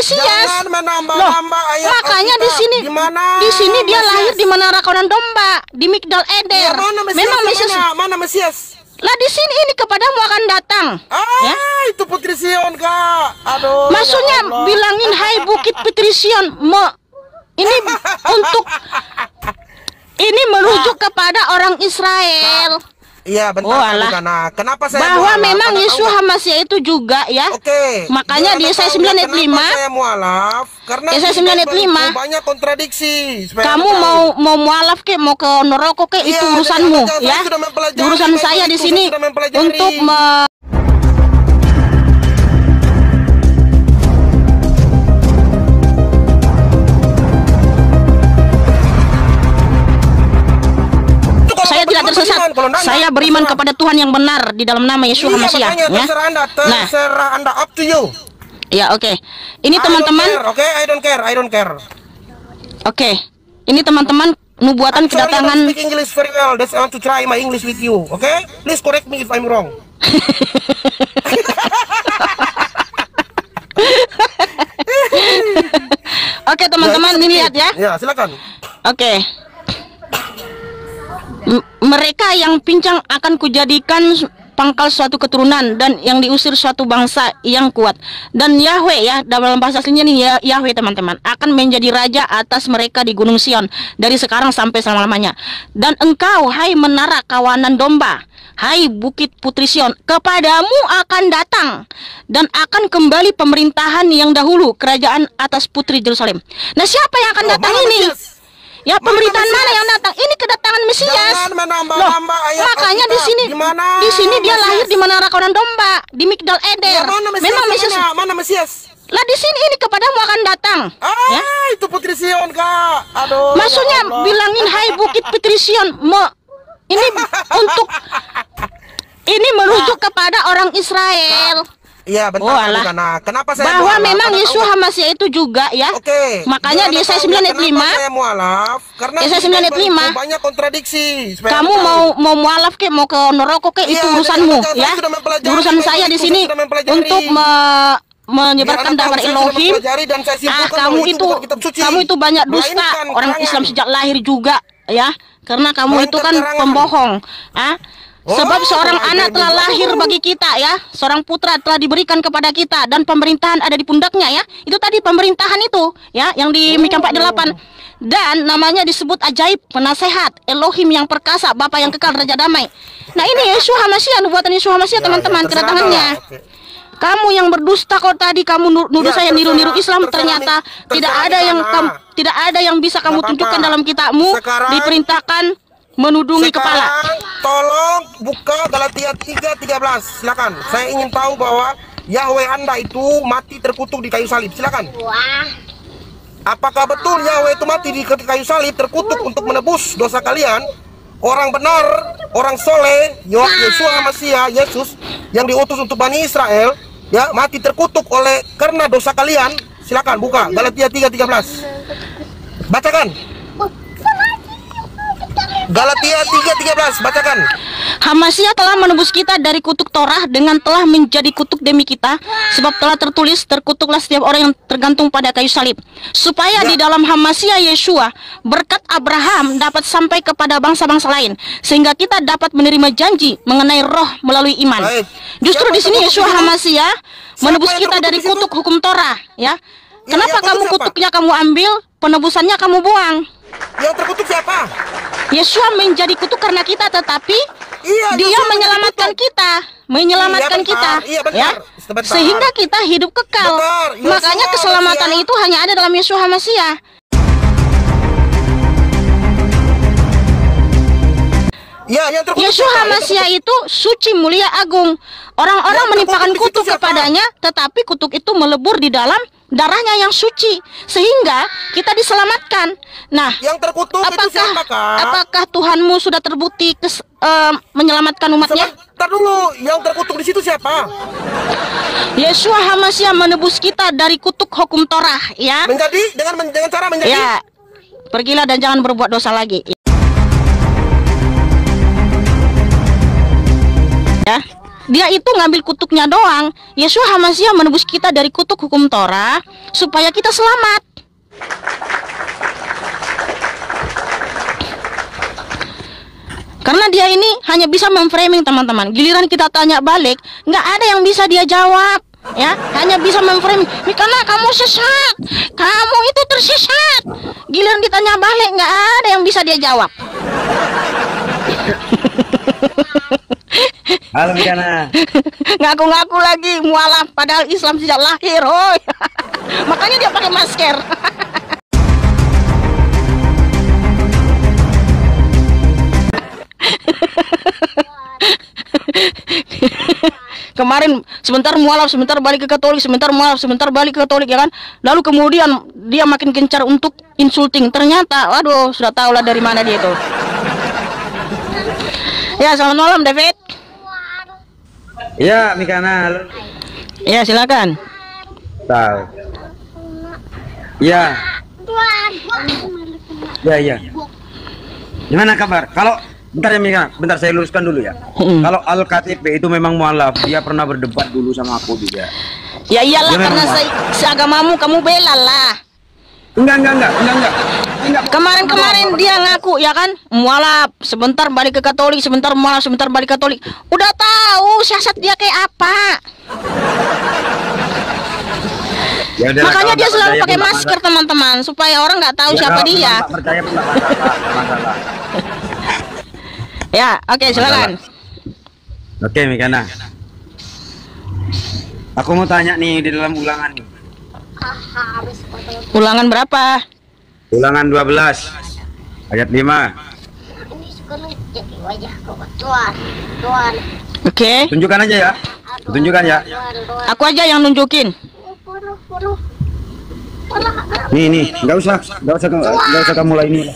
Mesias. Jangan menambah-nambah ayat Makanya Alkitab. di sini dia lahir di Menara Kawanan Domba, di Migdal Eder. Ya, mana Mesias? Memang Mesias. Mana Mesias? Lah di sini ini kepadamu akan datang. Ya. Itu Putri Sion, Kak. Aduh. Maksudnya ya Allah. bilangin hai Bukit Putri Sion. Ini untuk ini merujuk kepada orang Israel. Iya, bentar. Nah, kenapa saya bahwa mualaf? memang Anda Yeshua tahu nggak? HaMasyiah itu juga ya. Oke. Makanya di Yesaya 9 ayat 5. Saya mualaf karena Yesaya 9 ayat 5. banyak kontradiksi. Kamu mau mualaf ke, mau ke neraka ke, itu urusanmu ya. Urusan saya di sini untuk saya tidak tersesat. Saya beriman kepada Tuhan yang benar di dalam nama Yeshua HaMasyiah. Ya. Terserah Anda, up to you. Ya, oke. Ini teman-teman. Oke, I don't care. Oke. Ini teman-teman nubuatan kedatangan. I speak English very well. That's I want to try my English with you. Okay? Please correct me if I'm wrong. Oke, teman-teman, ini lihat ya. Ya, silakan. Oke. Mereka yang pincang akan kujadikan pangkal suatu keturunan, dan yang diusir suatu bangsa yang kuat. Dan Yahweh ya, dalam bahasa aslinya nih ya, Yahweh teman-teman, akan menjadi raja atas mereka di Gunung Sion dari sekarang sampai selama-lamanya. Dan engkau, hai Menara Kawanan Domba, hai Bukit Putri Sion, kepadamu akan datang dan akan kembali pemerintahan yang dahulu, kerajaan atas Putri Yerusalem. Nah, siapa yang akan datang ini? Ya, pemerintahan mana yang datang? Ini kedatangan Mesias. Jangan menambah-nambah ayat makanya Alkitab. di sini dia lahir di Menara Kawanan Domba, di Migdal Eder. Ya, Memang Mesias. Mana Mesias? Lah di sini ini kepadamu akan datang. Ya. Itu Putri Sion, Kak. Aduh. Maksudnya ya bilangin hai Bukit Putri Sion. Ini untuk ini merujuk kepada orang Israel. Iya, bentar. Nah, kenapa saya bahwa mualaf? memang Anda Yeshua tahu nggak? HaMasyiah itu juga ya. Oke. Makanya di Yesaya 9 ayat 5. Saya mualaf karena Yesaya 9 ayat 5. banyak kontradiksi. Kamu mau mualaf ke, mau ke neraka ke, itu urusanmu ya. Urusan saya di sini untuk menyebarkan dakwah Elohim. Kamu itu banyak dusta. Orang Islam sejak lahir juga ya. Karena kamu itu kan pembohong. Sebab seorang anak telah lahir bagi kita ya, seorang putra telah diberikan kepada kita, dan pemerintahan ada di pundaknya ya. Itu tadi pemerintahan itu ya, yang di Mika 4:8. Dan namanya disebut ajaib, penasehat, Elohim yang perkasa, Bapa yang kekal, Raja damai. Nah, ini Yeshua HaMasyiah, nubuatan Yeshua HaMasyiah teman-teman, kedatangannya. Kamu yang berdusta kok tadi, kamu nuduh saya niru-niru Islam, ternyata tidak ada yang bisa kamu tunjukkan dalam kitabmu. Diperintahkan menudungi kepala. Tolong buka Galatia 3:13. Silakan. Saya ingin tahu bahwa Yahweh Anda itu mati terkutuk di kayu salib. Silakan. Apakah betul Yahweh itu mati di kayu salib terkutuk untuk menebus dosa kalian? Orang benar, orang soleh, Yeshua HaMasyiah, Yesus yang diutus untuk Bani Israel, ya, mati terkutuk karena dosa kalian. Silakan buka Galatia 3:13. Bacakan. Galatia 3:13, bacakan. HaMasyiah telah menebus kita dari kutuk Torah dengan telah menjadi kutuk demi kita, sebab telah tertulis, terkutuklah setiap orang yang tergantung pada kayu salib, supaya di dalam HaMasyiah Yeshua berkat Abraham dapat sampai kepada bangsa-bangsa lain, sehingga kita dapat menerima janji mengenai roh melalui iman. Justru di sini Yeshua HaMasyiah menebus kita dari kutuk hukum Torah ya. Kenapa kamu kutuknya kamu ambil, penebusannya kamu buang? Yang terkutuk siapa? Yeshua menjadi kutuk karena kita, tetapi dia menyelamatkan kita, ya, sehingga kita hidup kekal. Makanya keselamatan itu hanya ada dalam Yeshua HaMasyiah. Yeshua HaMasyiah itu suci, mulia, agung. Orang-orang menimpakan kutuk kepadanya, tetapi kutuk itu melebur di dalam darahnya yang suci, sehingga kita diselamatkan. Nah, yang terkutuk itu siapa, Kak? Apakah Tuhanmu sudah terbukti menyelamatkan umatnya? Sebentar dulu, yang terkutuk di situ siapa? Yeshua HaMasyiah menebus kita dari kutuk hukum Torah, ya. Dengan cara menjadi. Ya, pergilah dan jangan berbuat dosa lagi. Ya. Dia itu ngambil kutuknya doang. Yeshua HaMashiach menebus kita dari kutuk hukum Torah supaya kita selamat. Karena dia ini hanya bisa memframing, teman-teman. Giliran kita tanya balik, nggak ada yang bisa dia jawab. Ya, hanya bisa memframing. Karena kamu sesat, kamu itu tersesat. Giliran ditanya balik, nggak ada yang bisa dia jawab. Halo Mikana. Ngaku-ngaku lagi mualaf, padahal Islam sejak lahir. Oh, makanya dia pakai masker. Kemarin sebentar mualaf, sebentar balik ke Katolik, sebentar mualaf, sebentar balik ke Katolik, ya kan? Lalu kemudian dia makin gencar untuk insulting. Ternyata, waduh, sudah tahu lah dari mana dia itu. Ya, selamat malam, David. Ya, Mikana. Ya, silakan. Tahu. Ya. Ya. Gimana kabar? Kalau bentar ya Mikana, bentar saya luruskan dulu ya. Kalau Al-KTP itu memang mualaf, dia pernah berdebat dulu sama aku juga. Ya iyalah, Dia karena memang seagamamu kamu bela lah. Enggak. Kemarin dia ngaku, ya kan, mualaf, sebentar balik ke Katolik, sebentar mualaf, sebentar balik ke Katolik. Udah tahu siasat dia kayak apa. Ya udahlah, Makanya kalau dia nggak selalu percaya pakai pun nggak masker, teman-teman, supaya orang nggak tahu masalah. Ya, siapa kalau dia. nggak percaya pun nggak masalah. Ya, oke, silakan. Oke, Mikana. Aku mau tanya nih di dalam ulangan nih. Ulangan berapa? Ulangan 12 ayat 5. Oke. Tunjukkan aja ya. Tunjukkan ya. Aku aja yang nunjukin. Nih, nggak usah kamu mulai ini.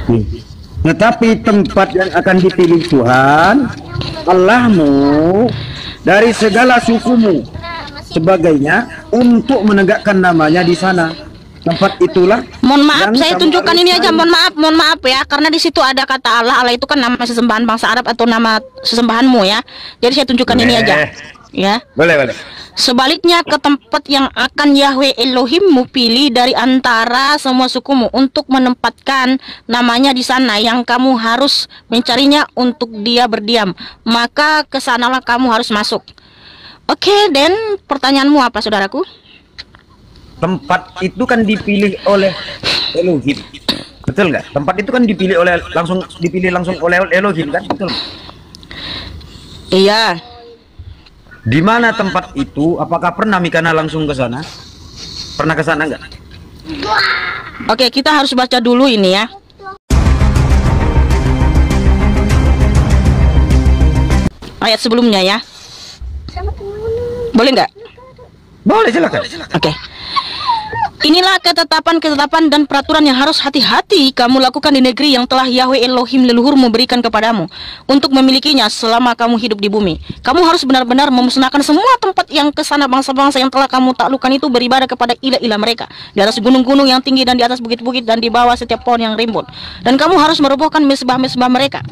Nih. Tetapi tempat yang akan dipilih Tuhan Allahmu dari segala sukumu sebagainya untuk menegakkan namanya di sana. Tempat itulah. Mohon maaf, yang saya kamu tunjukkan harus ini aja. cari. Mohon maaf ya, karena di situ ada kata Allah. Allah itu kan nama sesembahan bangsa Arab atau nama sesembahanmu ya. Jadi saya tunjukkan ini aja. Ya. Boleh. Sebaliknya, ke tempat yang akan Yahweh Elohimmu pilih dari antara semua sukumu untuk menempatkan namanya di sana, yang kamu harus mencarinya untuk dia berdiam. Maka kesanalah kamu harus masuk. Oke, dan pertanyaanmu apa, saudaraku? Tempat itu kan dipilih oleh Elohim. Betul nggak? Tempat itu kan dipilih langsung oleh Elohim kan? Betul. Iya. Di mana tempat itu? Apakah pernah Mikana langsung ke sana? Pernah ke sana nggak? Oke, kita harus baca dulu ini ya. Ayat sebelumnya ya. Boleh nggak? Boleh, silakan. Oke. Inilah ketetapan-ketetapan dan peraturan yang harus hati-hati kamu lakukan di negeri yang telah Yahweh Elohim leluhurmu berikan kepadamu untuk memilikinya selama kamu hidup di bumi. Kamu harus benar-benar memusnahkan semua tempat yang kesana bangsa-bangsa yang telah kamu taklukkan itu beribadah kepada ilah-ilah mereka di atas gunung-gunung yang tinggi dan di atas bukit-bukit dan di bawah setiap pohon yang rimbun. Dan kamu harus merobohkan mesbah-mesbah mereka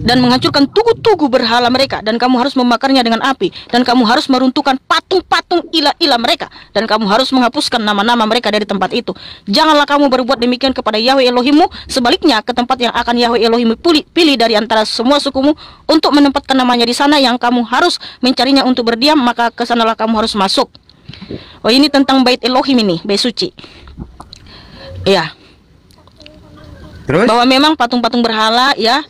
dan menghancurkan tugu-tugu berhala mereka, dan kamu harus membakarnya dengan api, dan kamu harus meruntuhkan patung-patung ilah-ilah mereka, dan kamu harus menghapuskan nama-nama mereka dari tempat itu. Janganlah kamu berbuat demikian kepada Yahweh Elohimmu. Sebaliknya, ke tempat yang akan Yahweh Elohimmu pilih dari antara semua sukumu untuk menempatkan namanya di sana, yang kamu harus mencarinya untuk berdiam, maka ke sanalah kamu harus masuk. Oh, ini tentang bait Elohim ini, bait suci. Iya. Terus? Bahwa memang patung-patung berhala ya,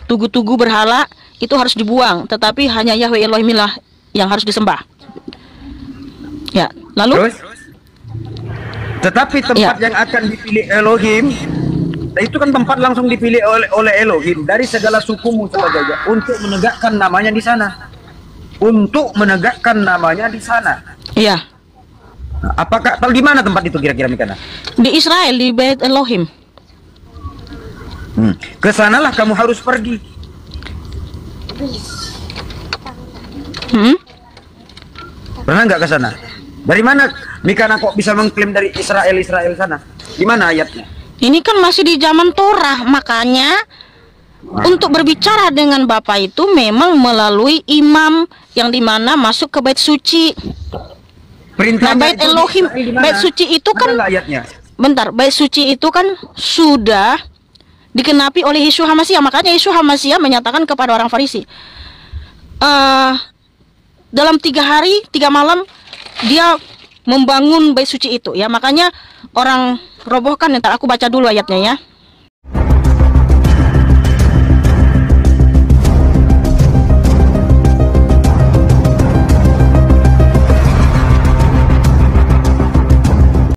tugu-tugu berhala itu harus dibuang, tetapi hanya Yahweh Elohim lah yang harus disembah. Ya, lalu? Terus? Tetapi tempat yang akan dipilih Elohim, itu kan tempat langsung dipilih oleh Elohim dari segala sukumu sebagainya untuk menegakkan namanya di sana. Untuk menegakkan namanya di sana. Iya. Nah, apakah tahu di mana tempat itu kira-kira Mikana? Di Israel, di Bait Elohim. Ke sanalah kamu harus pergi. Pernah nggak ke sana? Dari mana Mikana kok bisa mengklaim dari Israel sana? Di mana ayatnya? Ini kan masih di zaman Torah, makanya untuk berbicara dengan Bapa itu memang melalui imam yang dimana masuk ke bait suci. Nah, bait Elohim, bait suci itu kan, ayatnya. bentar, bait suci itu kan sudah dikenapi oleh Yeshua HaMasyiah. Makanya Yeshua HaMasyiah menyatakan kepada orang Farisi, dalam 3 hari 3 malam dia membangun bait suci itu ya. Makanya orang robohkan, ntar aku baca dulu ayatnya ya.